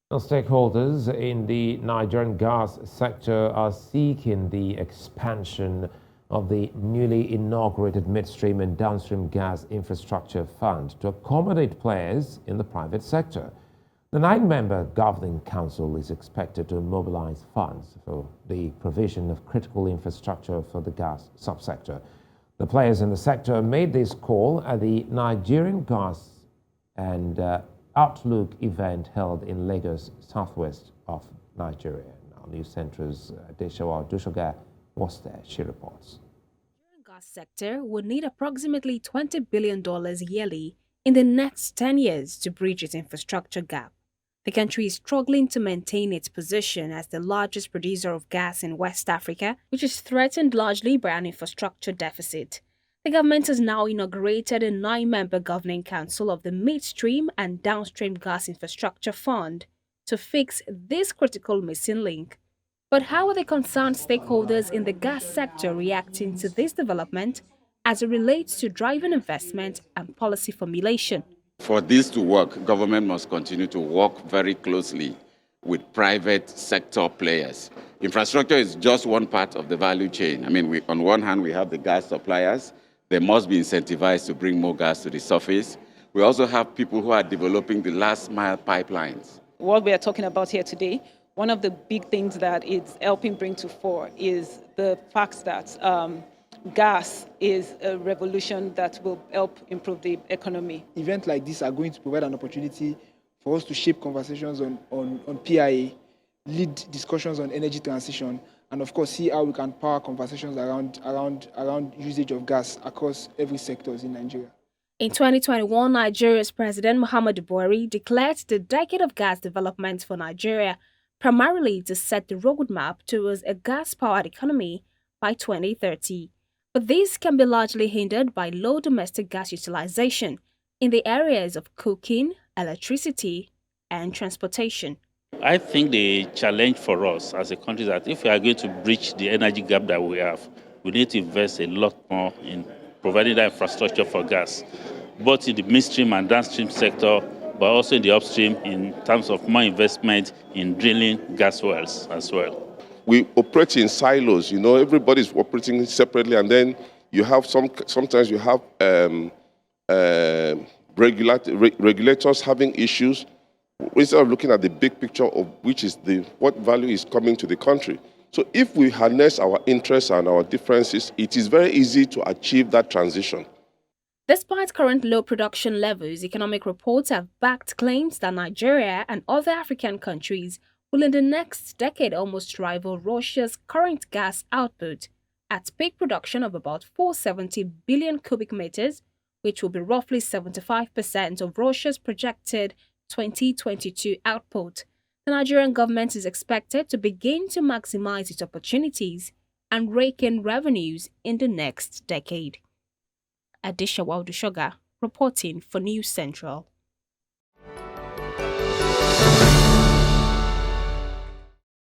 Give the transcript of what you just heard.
Now, stakeholders in the Nigerian gas sector are seeking the expansion of the newly inaugurated Midstream and Downstream Gas Infrastructure Fund to accommodate players in the private sector. The nine-member governing council is expected to mobilize funds for the provision of critical infrastructure for the gas subsector. The players in the sector made this call at the Nigerian Gas and Outlook event held in Lagos, southwest of Nigeria. Now, News Centre's Odusoga was there. She reports. The gas sector would need approximately $20 billion yearly in the next 10 years to bridge its infrastructure gap. The country is struggling to maintain its position as the largest producer of gas in West Africa, which is threatened largely by an infrastructure deficit. The government has now inaugurated a nine-member governing council of the Midstream and Downstream Gas Infrastructure Fund to fix this critical missing link. But how are the concerned stakeholders in the gas sector reacting to this development as it relates to driving investment and policy formulation? For this to work, government must continue to work very closely with private sector players. Infrastructure is just one part of the value chain. I mean, on one hand, we have the gas suppliers. They must be incentivized to bring more gas to the surface. We also have people who are developing the last mile pipelines. What we are talking about here today, one of the big things that it's helping bring to fore is the fact that gas is a revolution that will help improve the economy. Events like this are going to provide an opportunity for us to shape conversations on PIA, lead discussions on energy transition, and of course see how we can power conversations around usage of gas across every sector in Nigeria. In 2021, Nigeria's President Muhammadu Buhari declared the decade of gas development for Nigeria, primarily to set the roadmap towards a gas-powered economy by 2030. But this can be largely hindered by low domestic gas utilization in the areas of cooking, electricity, and transportation. I think the challenge for us as a country is that if we are going to bridge the energy gap that we have, we need to invest a lot more in providing that infrastructure for gas, both in the midstream and downstream sector, but also in the upstream in terms of more investment in drilling gas wells as well. We operate in silos, everybody's operating separately, and then you have sometimes you have regulators having issues instead of looking at the big picture of which is what value is coming to the country. So if we harness our interests and our differences, it is very easy to achieve that transition. Despite current low production levels, economic reports have backed claims that Nigeria and other African countries will in the next decade almost rival Russia's current gas output at peak production of about 470 billion cubic meters, which will be roughly 75% of Russia's projected 2022 output. The Nigerian government is expected to begin to maximize its opportunities and rake in revenues in the next decade. Adesewa Odusoga reporting for News Central.